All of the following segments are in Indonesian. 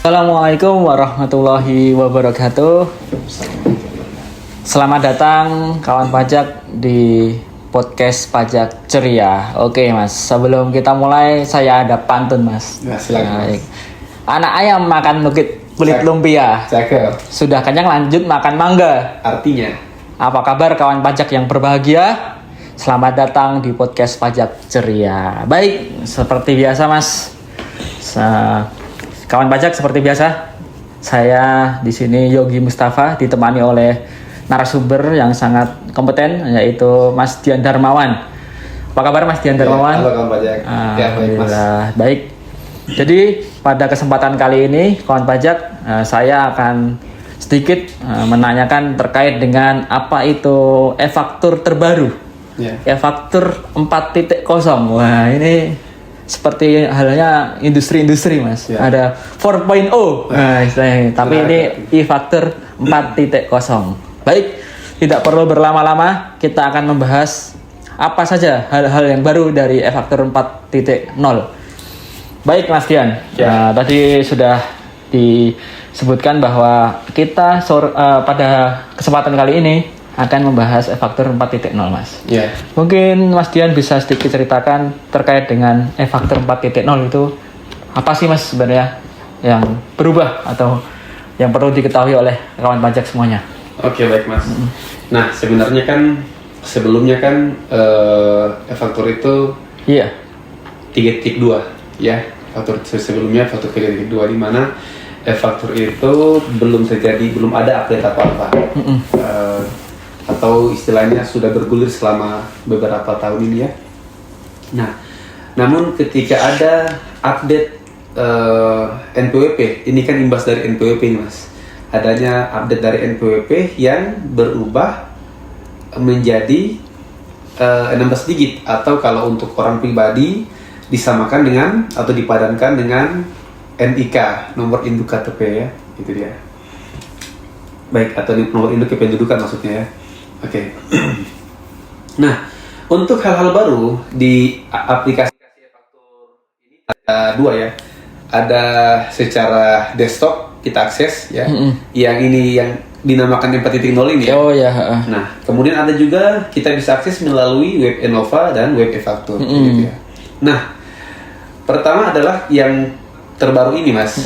Assalamualaikum warahmatullahi wabarakatuh. Selamat datang kawan pajak di podcast Pajak Ceria. Oke Mas, sebelum kita mulai saya ada pantun Mas. Nah, silakan Mas. Anak ayam makan kulit lumpia. Cakep. Sudah kenyang lanjut makan mangga. Artinya, apa kabar kawan pajak yang berbahagia? Selamat datang di podcast Pajak Ceria. Baik, seperti biasa Mas. Kawan pajak seperti biasa, saya di sini Yogi Mustafa ditemani oleh narasumber yang sangat kompeten yaitu Mas Dian Darmawan. Apa kabar Mas Dian Darmawan? Halo kawan pajak. Alhamdulillah, baik. Jadi pada kesempatan kali ini kawan pajak, saya akan sedikit menanyakan terkait dengan apa itu e-faktur terbaru. E-faktur 4.0. Wah, ini seperti halnya industri-industri Mas. Ada 4.0. Nah, istilahnya. Tapi ini e-faktur 4.0. Baik, tidak perlu berlama-lama, kita akan membahas apa saja hal-hal yang baru dari e-faktur 4.0. Baik Mas Dian, tadi sudah disebutkan bahwa kita pada kesempatan kali ini akan membahas e-faktur 4.0 Mas. Mungkin Mas Dian bisa sedikit ceritakan terkait dengan e-faktur 4.0 itu apa sih Mas sebenarnya yang berubah atau yang perlu diketahui oleh kawan pajak semuanya. Oke, baik Mas. Nah, sebenarnya kan sebelumnya kan e-faktur itu 3.2 ya. Faktur sebelumnya faktur 3.2 di mana e-faktur itu belum ada update apa-apa. Atau istilahnya sudah bergulir selama beberapa tahun ini ya. Nah, namun ketika ada update NPWP, ini kan imbas dari NPWP nih Mas. Adanya update dari NPWP yang berubah menjadi 16 digit atau kalau untuk orang pribadi disamakan dengan atau dipadankan dengan NIK, nomor induk KTP ya, itu dia. Baik, atau nomor induk kependudukan maksudnya ya. Oke. Nah, untuk hal-hal baru di aplikasi e-faktur ini ada dua ya. Ada secara desktop kita akses ya. Yang ini yang dinamakan 4.0 ini ya. Oh ya. Nah, kemudian ada juga kita bisa akses melalui web Enova dan web e-faktur gitu ya. Nah, pertama adalah yang terbaru ini Mas.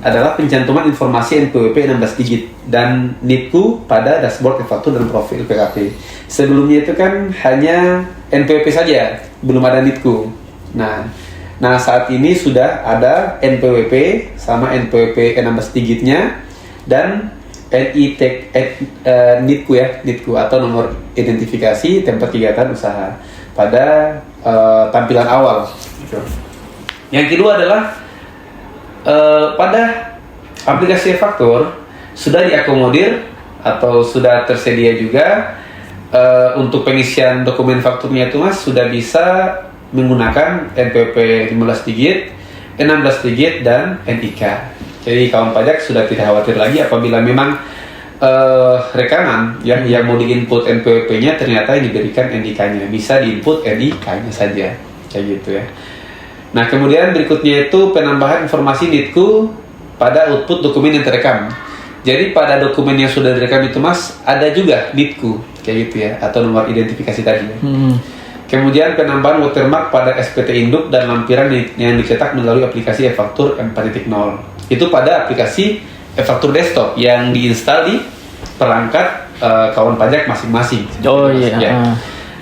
Adalah pencantuman informasi NPWP 16 digit dan NIPKU pada dashboard e-faktur dan profil PKP. Sebelumnya itu kan hanya NPWP saja, belum ada NIPKU. Nah saat ini sudah ada NPWP sama NPWP 16 digitnya dan NIPKU ya, NIPKU atau nomor identifikasi tempat kegiatan usaha pada tampilan awal. Yang kedua adalah pada aplikasi e-faktur sudah diakomodir atau sudah tersedia juga untuk pengisian dokumen fakturnya itu Mas sudah bisa menggunakan NPWP 15 digit, 16 digit dan NIK. Jadi kawan pajak sudah tidak khawatir lagi apabila memang rekanan yang mau diinput NPWP-nya ternyata diberikan NIK-nya, bisa diinput NIK-nya saja kayak gitu ya. Nah, kemudian berikutnya itu penambahan informasi NIPKU pada output dokumen yang terekam. Jadi pada dokumen yang sudah direkam itu Mas, ada juga NIPKU, kayak gitu ya, atau nomor identifikasi tadi ya. Kemudian penambahan watermark pada SPT induk dan lampiran yang dicetak melalui aplikasi e-faktur 4.0. Itu pada aplikasi e-faktur desktop yang diinstal di perangkat kawan pajak masing-masing. Oh iya. Ya.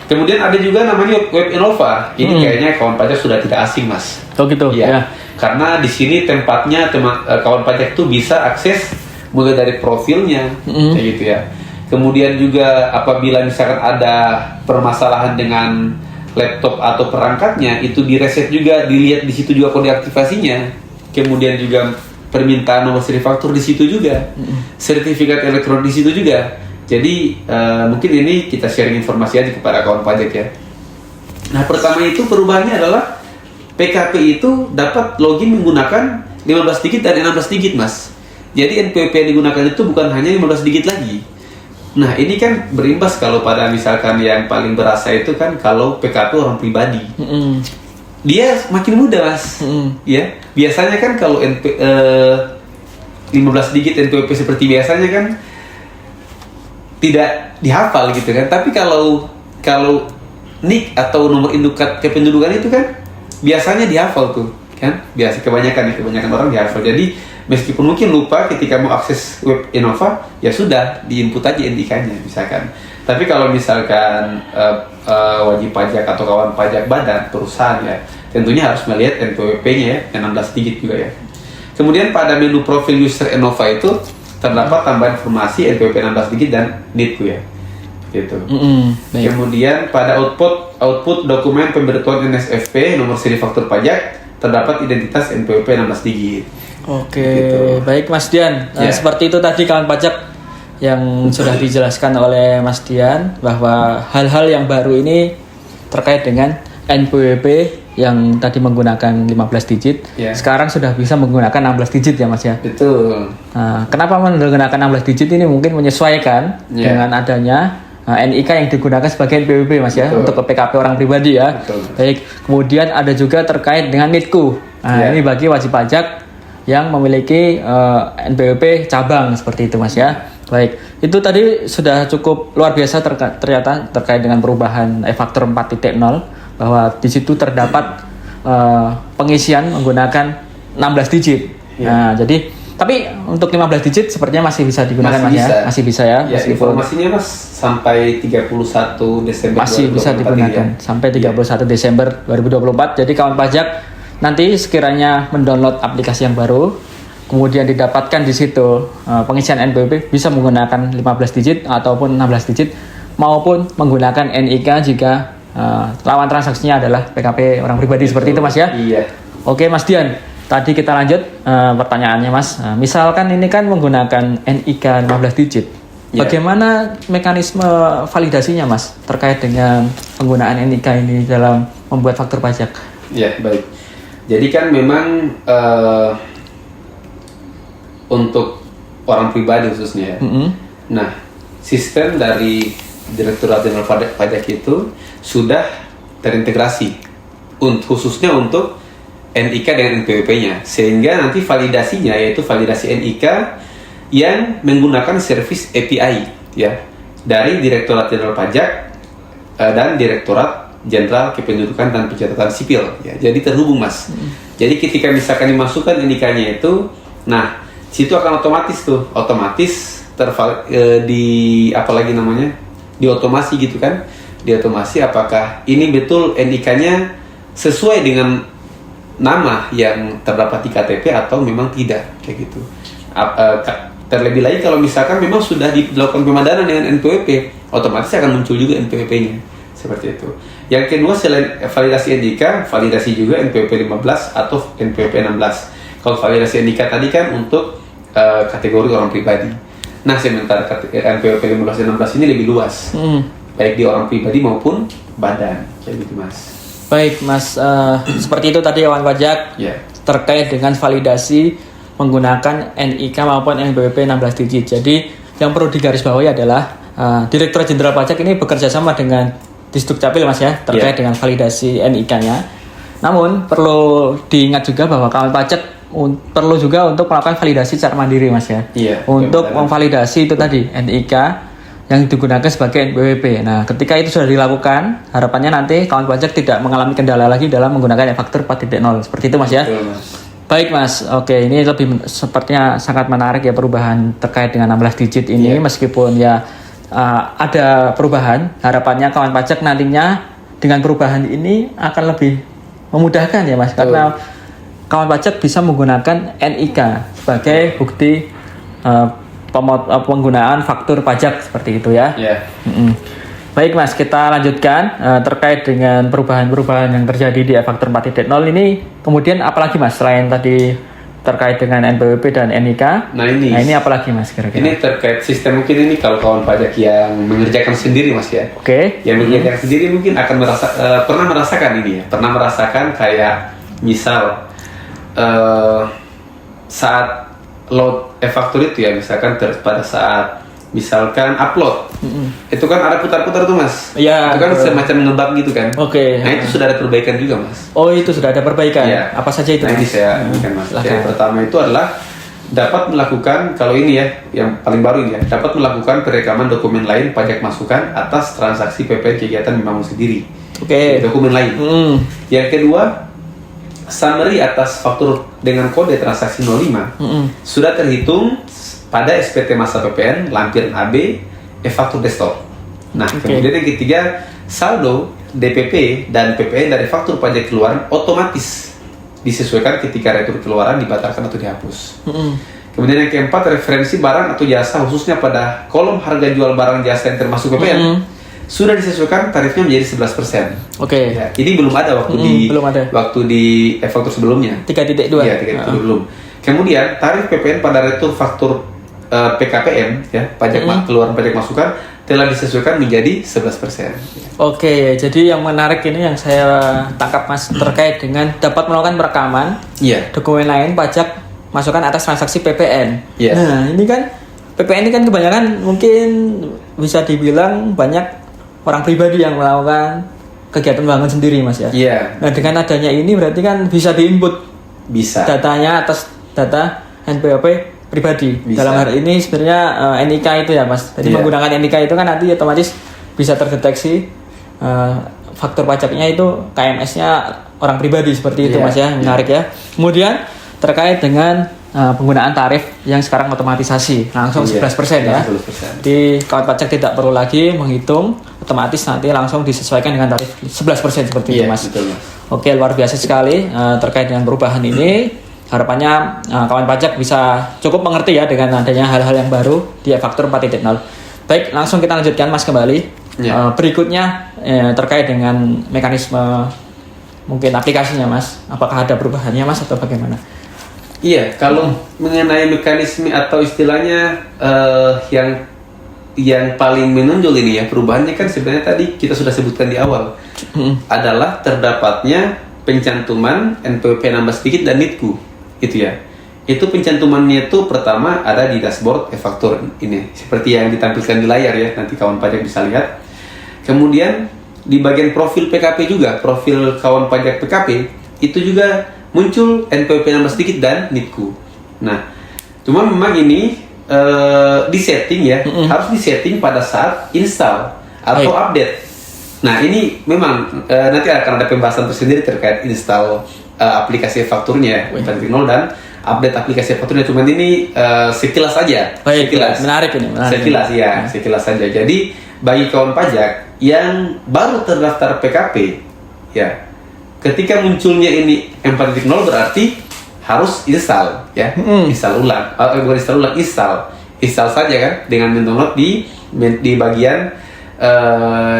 Kemudian ada juga namanya web Enova. Ini kayaknya kawan pajak sudah tidak asing Mas. Oh gitu. Ya. Karena di sini tempatnya kawan pajak itu bisa akses mulai dari profilnya, kayak gitu ya. Kemudian juga apabila misalkan ada permasalahan dengan laptop atau perangkatnya, itu direset juga, dilihat di situ juga kode aktivasinya. Kemudian juga permintaan nomor seri faktur di situ juga, sertifikat elektronik di situ juga. Jadi mungkin ini kita sharing informasi aja kepada kawan pajak ya. Nah, pertama itu perubahannya adalah PKP itu dapat login menggunakan 15 digit dan 16 digit Mas. Jadi NPWP yang digunakan itu bukan hanya 15 digit lagi. Nah, ini kan berimbas kalau pada misalkan yang paling berasa itu kan kalau PKP orang pribadi. dia makin muda mas. Ya biasanya kan kalau 15 digit NPWP seperti biasanya kan tidak dihafal gitu kan. Tapi kalau NIK atau nomor induk kependudukan itu kan biasanya dihafal tuh kan. Kebanyakan orang dihafal. Jadi meskipun mungkin lupa ketika mau akses web Innova, ya sudah diinput aja NIK-nya misalkan. Tapi kalau misalkan wajib pajak atau kawan pajak badan perusahaan ya, tentunya harus melihat NPWP-nya ya, yang 16 digit juga ya. Kemudian pada menu profil user Innova itu terdapat tambahan informasi NPWP 16 digit dan NIK ya. Gitu. Baik. Kemudian pada output dokumen pemberitahuan NSFP nomor seri faktur pajak terdapat identitas NPWP 16 digit. Oke, Gitu. baik Mas Dian. Ya. Seperti itu tadi kawan pajak yang sudah dijelaskan oleh Mas Dian bahwa hal-hal yang baru ini terkait dengan NPWP yang tadi menggunakan 15 digit, Ya. sekarang sudah bisa menggunakan 16 digit ya Mas ya. Betul. Nah, kenapa menggunakan 16 digit ini mungkin menyesuaikan Ya. dengan adanya NIK yang digunakan sebagai NPWP Mas ya, Betul. untuk ke PKP orang pribadi ya. Betul. Baik, kemudian ada juga terkait dengan NITKU. Nah, Ya. ini bagi wajib pajak yang memiliki NPWP cabang seperti itu Mas ya. Baik, itu tadi sudah cukup luar biasa ternyata terkait dengan perubahan e-faktur 4.0 bahwa di situ terdapat pengisian menggunakan 16 digit. Ya. Nah, jadi tapi untuk 15 digit sepertinya masih bisa digunakan Mas ya. Masih bisa ya. Ya, meskipun informasinya Mas sampai 31 Desember masih bisa 2024 digunakan ya. sampai 31 Desember 2024. Jadi kawan pajak nanti sekiranya mendownload aplikasi yang baru, kemudian didapatkan di situ pengisian NPWP, bisa menggunakan 15 digit ataupun 16 digit maupun menggunakan NIK jika lawan transaksinya adalah PKP orang pribadi. Seperti itu Mas ya. Iya. Oke Mas Dian, tadi kita lanjut pertanyaannya Mas. Misalkan ini kan menggunakan NIK 15 digit. Ya. Bagaimana mekanisme validasinya Mas terkait dengan penggunaan NIK ini dalam membuat faktur pajak? Ya, baik. Jadi kan memang untuk orang pribadi khususnya ya. Nah, sistem dari Direktorat Jenderal Pajak itu sudah terintegrasi khususnya untuk NIK dengan NPWP-nya, sehingga nanti validasinya yaitu validasi NIK yang menggunakan service API ya dari Direktorat Jenderal Pajak dan Direktorat Jenderal Kependudukan dan Pencatatan Sipil ya. Jadi terhubung Mas. Jadi ketika misalkan dimasukkan NIK-nya itu, nah situ akan otomatis apalagi namanya, diotomasi gitu kan, diotomasi apakah ini betul NIK-nya sesuai dengan nama yang terdapat di KTP atau memang tidak, kayak gitu. Terlebih lagi kalau misalkan memang sudah dilakukan pemadanan dengan NPWP, otomatis akan muncul juga NPWP-nya, seperti itu. Yang kedua selain validasi NIK, validasi juga NPWP 15 atau NPWP 16. Kalau validasi NIK tadi kan untuk kategori orang pribadi. Nah, sementara NPWP 15 dan 16 ini lebih luas, baik di orang pribadi maupun badan, kayak gitu Mas. Baik Mas, seperti itu tadi kawan pajak Ya. terkait dengan validasi menggunakan NIK maupun NPWP 16 digit. Jadi yang perlu digarisbawahi adalah Direktorat Jenderal Pajak ini bekerja sama dengan Disdukcapil Mas ya, terkait dengan validasi NIK-nya. Namun perlu diingat juga bahwa kawan pajak perlu juga untuk melakukan validasi secara mandiri Mas ya. Iya, untuk betul. memvalidasi itu tadi NIK yang digunakan sebagai NPWP. Nah, ketika itu sudah dilakukan, harapannya nanti kawan pajak tidak mengalami kendala lagi dalam menggunakan e-faktur 4.0. Seperti itu Mas ya. Betul, Mas. Baik Mas, oke, ini lebih sepertinya sangat menarik ya perubahan terkait dengan 16 digit ini. Iya. Meskipun ya ada perubahan, harapannya kawan pajak nantinya dengan perubahan ini akan lebih memudahkan ya Mas, karena kawan pajak bisa menggunakan NIK sebagai bukti penggunaan faktur pajak seperti itu ya. Ya. Baik Mas, kita lanjutkan terkait dengan perubahan-perubahan yang terjadi di e-faktur 4.0 ini. Kemudian apalagi Mas selain tadi terkait dengan NPWP dan NIK? Nah ini apalagi Mas kira-kira? Ini terkait sistem, mungkin ini kalau kawan pajak yang mengerjakan sendiri Mas ya. Oke. Yang mengerjakan sendiri mungkin akan pernah merasakan ini ya. Pernah merasakan kayak misal saat load e-faktur itu ya, misalkan pada saat misalkan upload, itu kan ada putar-putar tuh Mas. Iya. Itu kan semacam ngebug gitu kan. Oke. Nah itu sudah ada perbaikan juga Mas. Oh itu sudah ada perbaikan. Iya. Apa saja itu? Nah ini Mas? saya inginkan Mas. Silakan. Yang pertama itu adalah dapat melakukan, kalau ini ya, yang paling baru ini ya, dapat melakukan perekaman dokumen lain pajak masukan atas transaksi PPN kegiatan membangun sendiri. Oke. Dokumen lain. Yang kedua, summary atas faktur dengan kode transaksi 05 sudah terhitung pada SPT masa PPN, lampiran AB, e-faktur desktop. Nah, kemudian yang ketiga, saldo DPP dan PPN dari faktur pajak keluaran otomatis disesuaikan ketika retur keluaran dibatalkan atau dihapus. Kemudian yang keempat, referensi barang atau jasa khususnya pada kolom harga jual barang jasa yang termasuk PPN sudah disesuaikan tarifnya menjadi 11%. Oke. Ya, ini belum ada waktu di e-faktur sebelumnya. 3.2. Iya, 3.2 belum. Kemudian tarif PPN pada retur faktur PKPM ya, pajak keluaran pajak masukan telah disesuaikan menjadi 11%. Oke, jadi yang menarik ini yang saya tangkap Mas terkait dengan dapat melakukan perekaman dokumen lain pajak masukan atas transaksi PPN. Nah, ini kan PPN ini kan kebanyakan mungkin bisa dibilang banyak orang pribadi yang melakukan kegiatan bangun sendiri, Mas ya. Nah, dengan adanya ini berarti kan bisa diinput datanya atas data NPWP pribadi. Dalam hal ini sebenarnya NIK itu ya, Mas. Jadi menggunakan NIK itu kan nanti otomatis bisa terdeteksi faktur pajaknya itu KMS-nya orang pribadi seperti itu, Mas ya. Menarik ya. Kemudian terkait dengan penggunaan tarif yang sekarang otomatisasi langsung 11% ya. 11%. Di kawan pajak tidak perlu lagi menghitung, otomatis nanti langsung disesuaikan dengan tarif 11% seperti itu, Mas. Betul, Mas. Oke, luar biasa sekali terkait dengan perubahan ini. Harapannya kawan pajak bisa cukup mengerti ya dengan adanya hal-hal yang baru di e-faktur 4.0. Baik, langsung kita lanjutkan Mas kembali. Berikutnya terkait dengan mekanisme mungkin aplikasinya, Mas. Apakah ada perubahannya, Mas, atau bagaimana? Iya, kalau mengenai mekanisme atau istilahnya yang paling menonjol ini ya, perubahannya kan sebenarnya tadi kita sudah sebutkan di awal adalah terdapatnya pencantuman NPWP nambah sedikit dan NITKU. Itu ya. Itu pencantumannya itu pertama ada di dashboard e-faktur ini. Seperti yang ditampilkan di layar ya, nanti kawan pajak bisa lihat. Kemudian di bagian profil PKP juga, profil kawan pajak PKP itu juga muncul NPWP nambah sedikit dan NITKU. Nah, cuma memang ini disetting ya, harus disetting pada saat install atau update. Nah, ini memang nanti akan ada pembahasan tersendiri terkait install aplikasi fakturnya 4.0 dan update aplikasi fakturnya. Cuman ini sekilas saja. Sekilas. Menarik ini. Sekilas saja. Jadi bagi kawan pajak yang baru terdaftar PKP, ya, ketika munculnya ini 4.0 berarti harus install, ya, install ulang. Bukan install ulang, install saja kan dengan mendownload di bagian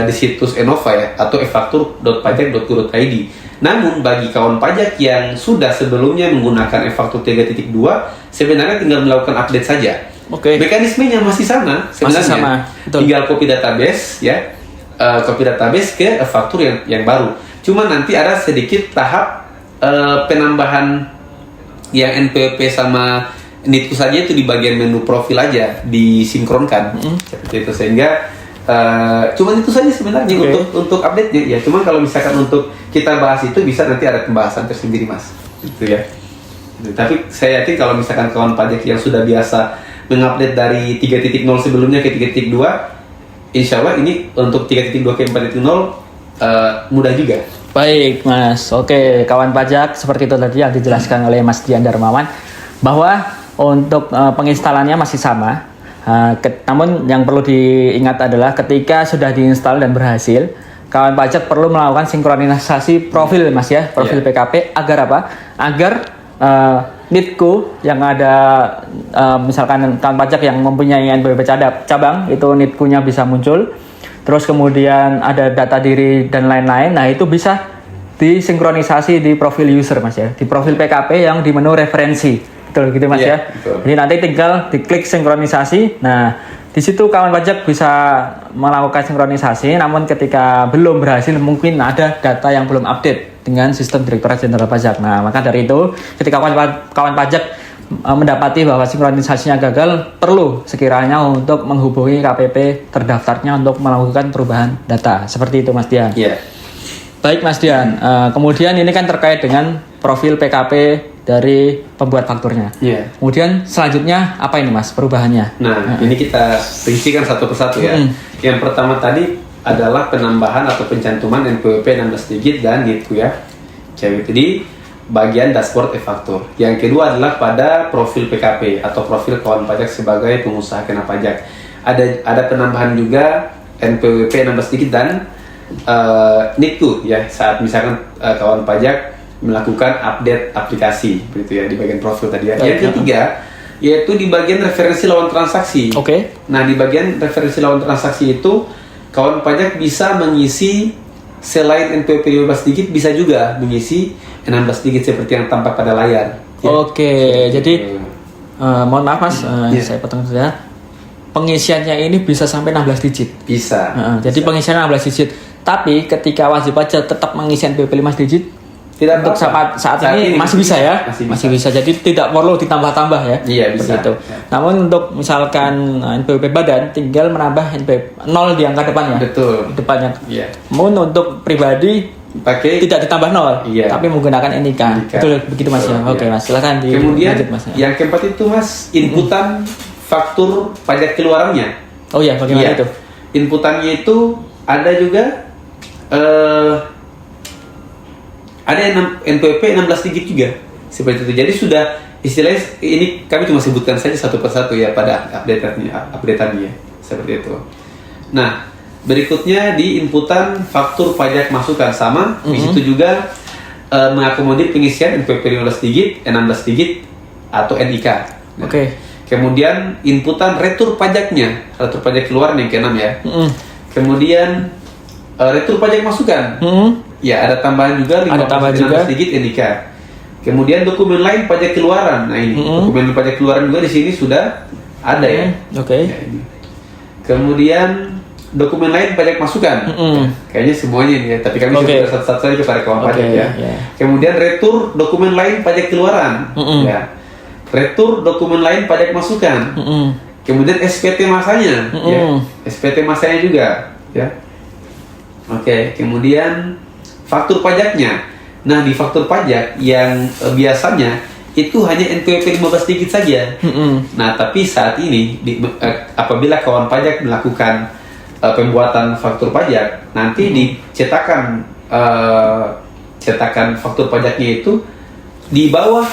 di situs Enova ya, atau efaktur.pajak.go.id. Namun bagi kawan pajak yang sudah sebelumnya menggunakan e-faktur 3.2 sebenarnya tinggal melakukan update saja. Mekanismenya masih sama sebenarnya. Tinggal copy database ya, copy database ke e-faktur yang baru. Cuma nanti ada sedikit tahap penambahan yang NPWP sama NITKU saja itu di bagian menu profil aja disinkronkan. Seperti itu, sehingga cuman itu saja sebenarnya untuk update-nya ya. Cuman kalau misalkan untuk kita bahas itu bisa nanti ada pembahasan tersendiri, Mas. Gitu ya. Tapi saya yakin kalau misalkan kawan pajak yang sudah biasa mengupdate dari 3.0 sebelumnya ke 3.2, insya Allah ini untuk 3.2 ke 4.0 mudah juga. Baik, Mas. Oke, kawan pajak, seperti itu tadi yang dijelaskan oleh Mas Dian Darmawan bahwa untuk penginstalannya masih sama. Namun yang perlu diingat adalah ketika sudah diinstal dan berhasil, kawan pajak perlu melakukan sinkronisasi profil, Mas ya, profil PKP agar apa? Agar NITKU yang ada misalkan kawan pajak yang mempunyai NPWP cabang itu NITKU-nya bisa muncul. Terus kemudian ada data diri dan lain-lain. Nah, itu bisa disinkronisasi di profil user, Mas ya, di profil PKP yang di menu referensi. Betul gitu, Mas ya. Betul. Jadi nanti tinggal diklik sinkronisasi. Nah, di situ kawan pajak bisa melakukan sinkronisasi. Namun ketika belum berhasil, mungkin ada data yang belum update dengan sistem Direktorat Jenderal Pajak. Nah, maka dari itu, ketika kawan pajak mendapati bahwa sinkronisasinya gagal, perlu sekiranya untuk menghubungi KPP terdaftarnya untuk melakukan perubahan data. Seperti itu, Mas Dian. Iya. Baik, Mas Dian. Kemudian ini kan terkait dengan profil PKP dari pembuat fakturnya. Iya. Kemudian selanjutnya apa ini Mas perubahannya? Nah, ini kita rincikan satu persatu ya. Yang pertama tadi adalah penambahan atau pencantuman NPWP 16 digit dan NITKU ya. Jadi bagian dashboard e-faktur. Yang kedua adalah pada profil PKP atau profil kawan pajak sebagai pengusaha kena pajak. Ada penambahan juga NPWP 16 digit dan NITKU ya, saat misalkan kawan pajak melakukan update aplikasi begitu ya di bagian profil tadi ya. Yang ketiga yaitu di bagian referensi lawan transaksi. Nah, di bagian referensi lawan transaksi itu kawan pajak bisa mengisi selain NPWP 15 digit, bisa juga mengisi 16 digit seperti yang tampak pada layar. Ya. Jadi mohon maaf Mas, saya potong saja. Pengisiannya ini bisa sampai 16 digit. Bisa. Jadi pengisiannya 16 digit. Tapi ketika wajib pajak tetap mengisi NPWP 5 digit, tidak untuk saat ini masih bisa ya, masih bisa. Jadi tidak perlu ditambah-tambah ya. Iya, bisa. Begitu. Ya. Namun untuk misalkan NPWP badan tinggal menambah NPWP 0 di angka depannya. Betul. Depannya. Iya. Namun untuk pribadi pakai tidak ditambah 0, tapi menggunakan NIK. Betul begitu Mas ya. Oke Mas, silakan kemudian dilanjut Mas. Yang keempat itu Mas, inputan faktur pajak keluarannya. Oh iya, bagaimana itu? Inputannya itu ada juga ada NPWP 16 digit juga seperti itu. Jadi sudah istilahnya ini kami cuma sebutkan saja satu persatu ya pada update-annya seperti itu. Nah, berikutnya di inputan faktur pajak masukan sama di situ juga mengakomodir pengisian NPWP 15 digit, 16 digit atau NIK. Nah, kemudian inputan retur pajaknya, retur pajak keluar yang ke-6 ya. Kemudian retur pajak masukan. Ya, ada tambahan juga 15 digit NIK. Kemudian dokumen lain pajak keluaran. Nah, ini dokumen pajak keluaran juga di sini sudah ada ya. Ya, ini. Kemudian dokumen lain pajak masukan. Kayaknya semuanya ini ya, tapi kami sudah satu-satu saja kepada kawan pajak ya. Kemudian retur dokumen lain pajak keluaran. Ya. Retur dokumen lain pajak masukan. Kemudian SPT masanya, ya. SPT masanya juga, ya. Kemudian faktur pajaknya. Nah, di faktur pajak yang biasanya itu hanya NPWP 15 digit saja. Nah, tapi saat ini apabila kawan pajak melakukan pembuatan faktur pajak, nanti dicetakan cetakan faktur pajaknya itu di bawah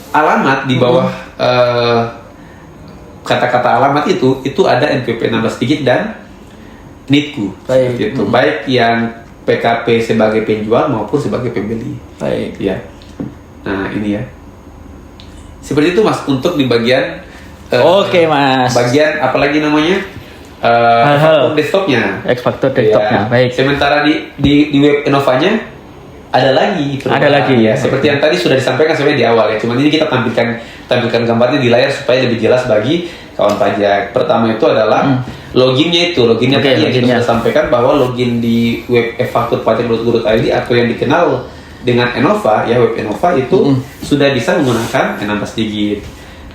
alamat, di bawah kata-kata alamat itu ada NPWP 16 digit dan NITKU. Itu baik yang PKP sebagai penjual maupun sebagai pembeli. Ya. Nah, ini ya. Seperti itu Mas untuk di bagian Mas. Bagian apalagi namanya? Faktur desktopnya. Faktur desktopnya. Ya. Sementara di web Enovanya ada lagi ya. Seperti yang tadi sudah disampaikan sebenarnya di awal ya. Cuman ini kita tampilkan gambarnya di layar supaya lebih jelas bagi kawan pajak. Pertama itu adalah loginnya tadi yang kita sudah sampaikan bahwa login di web e-faktur-pajak.go.id atau yang dikenal dengan Enova ya, web Enova itu sudah bisa menggunakan 16 digit.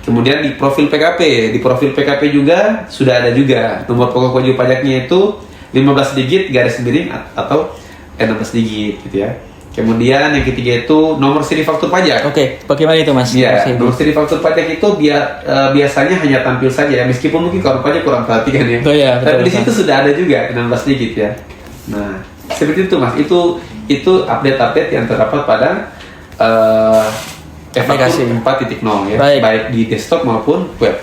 Kemudian di profil PKP juga sudah ada juga nomor pokok wajib pajaknya itu 15 digit garis miring atau 16 digit gitu ya. Kemudian yang ketiga itu nomor seri faktur pajak. Bagaimana itu Mas? Ya, nomor seri faktur pajak itu biasanya hanya tampil saja ya, meskipun mungkin kawan pajak kurang perhatikan ya. Tapi di situ sudah ada juga 16 digit ya. Nah, seperti itu Mas. Itu update yang terdapat pada aplikasi 4.0 ya, baik di desktop maupun web.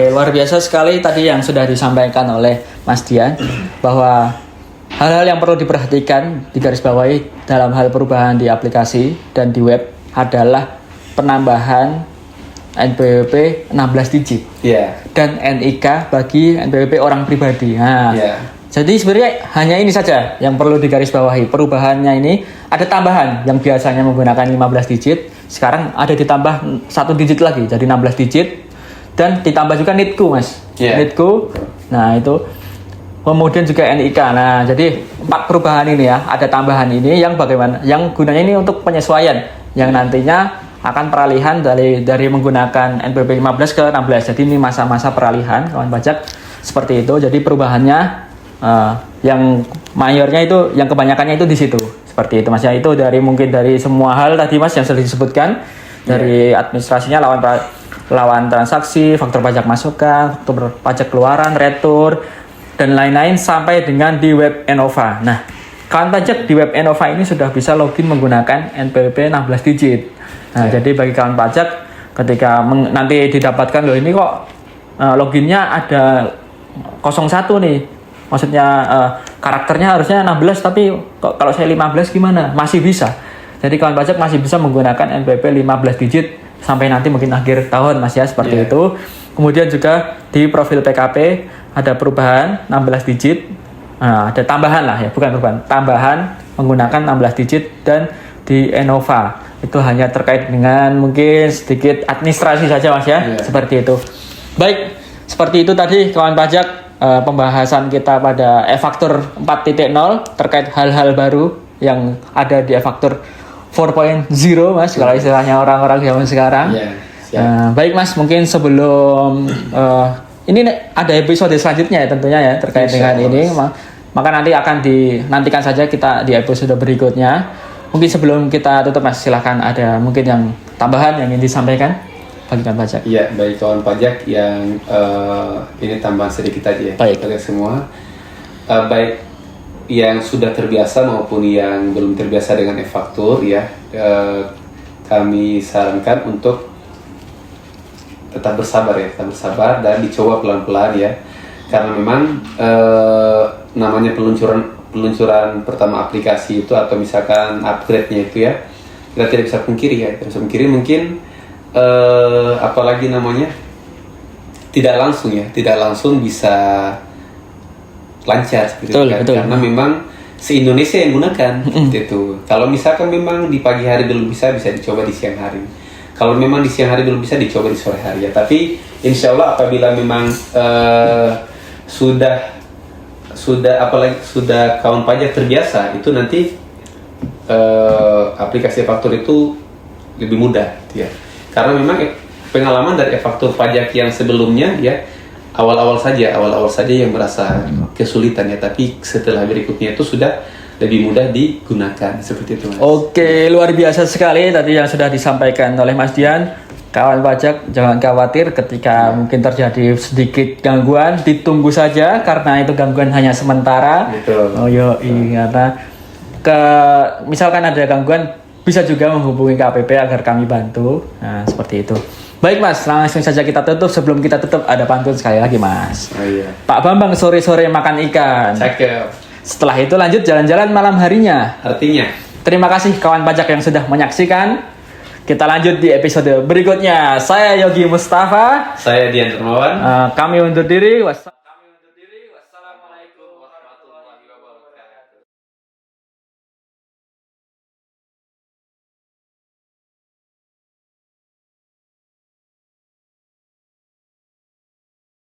Luar biasa sekali tadi yang sudah disampaikan oleh Mas Dian bahwa hal-hal yang perlu diperhatikan digarisbawahi dalam hal perubahan di aplikasi dan di web adalah penambahan NPWP 16 digit dan NIK bagi NPWP orang pribadi. Jadi sebenarnya hanya ini saja yang perlu digarisbawahi. Perubahannya ini ada tambahan yang biasanya menggunakan 15 digit, sekarang ada ditambah 1 digit lagi jadi 16 digit dan ditambah juga NITKU Mas. NITKU. Nah, itu kemudian juga NIK. Nah, jadi 4 perubahan ini ya, ada tambahan ini yang bagaimana? Yang gunanya ini untuk penyesuaian yang nantinya akan peralihan dari menggunakan NPWP 15 ke 16. Jadi ini masa-masa peralihan kawan pajak seperti itu. Jadi perubahannya yang mayornya itu, yang kebanyakannya itu di situ. Seperti itu Mas ya. Itu dari mungkin dari semua hal tadi Mas yang sudah disebutkan, dari administrasinya, lawan transaksi, faktur pajak masukan, faktur pajak keluaran, retur, dan lain-lain, sampai dengan di web Enova. Nah, kawan pajak di web Enova ini sudah bisa login menggunakan NPWP 16 digit. Nah, jadi bagi kawan pajak ketika nanti didapatkan loh ini kok loginnya ada 01 nih. Maksudnya karakternya harusnya 16 tapi kok kalau saya 15 gimana? Masih bisa. Jadi kawan pajak masih bisa menggunakan NPWP 15 digit sampai nanti mungkin akhir tahun Mas ya, seperti itu. Kemudian juga di profil PKP ada perubahan 16 digit. Nah, ada tambahan lah ya, bukan perubahan, tambahan menggunakan 16 digit. Dan di Enova itu hanya terkait dengan mungkin sedikit administrasi saja Mas ya, seperti itu. Baik, seperti itu tadi kawan pajak pembahasan kita pada e-faktur 4.0 terkait hal-hal baru yang ada di e-faktur 4.0 Mas, kalau istilahnya orang-orang zaman sekarang. Baik Mas, mungkin sebelum ini ada episode selanjutnya ya tentunya ya terkait dengan ini, maka nanti akan dinantikan saja kita di episode berikutnya. Mungkin sebelum kita tutup Mas, silahkan ada mungkin yang tambahan yang ingin disampaikan bagi kawan pajak. Iya, bagi kawan pajak yang ini tambahan sedikit aja ya. Baik. Kalian semua, baik yang sudah terbiasa maupun yang belum terbiasa dengan e-faktur ya, kami sarankan untuk tetap bersabar dan dicoba pelan-pelan ya, karena memang namanya peluncuran pertama aplikasi itu atau misalkan upgrade-nya itu ya, kita tidak bisa pungkiri mungkin apalagi namanya tidak langsung bisa lancar seperti itu kan. Karena memang se-Indonesia yang gunakan itu. Kalau misalkan memang di pagi hari belum bisa dicoba di siang hari. Kalau memang di siang hari belum bisa dicoba di sore hari ya. Tapi insya Allah apabila memang sudah kawan pajak terbiasa, itu nanti aplikasi faktur itu lebih mudah ya. Karena memang pengalaman dari faktur pajak yang sebelumnya ya, awal-awal saja yang merasa kesulitan ya, tapi setelah berikutnya itu sudah lebih mudah digunakan seperti itu Mas. Oke, luar biasa sekali tadi yang sudah disampaikan oleh Mas Dian. Kawan pajak jangan khawatir ketika mungkin terjadi sedikit gangguan, ditunggu saja karena itu gangguan hanya sementara. Betul. Oh yo, karena misalkan ada gangguan bisa juga menghubungi KPP agar kami bantu. Nah, seperti itu. Baik Mas, langsung saja kita tutup. Sebelum kita tutup ada pantun sekali lagi Mas. Oh, iya. Pak Bambang sore-sore makan ikan. Cakep. Setelah itu lanjut jalan-jalan malam harinya. Artinya, terima kasih kawan pajak yang sudah menyaksikan. Kita lanjut di episode berikutnya. Saya Yogi Mustafa. saya Dian Dermawan. Kami undur diri.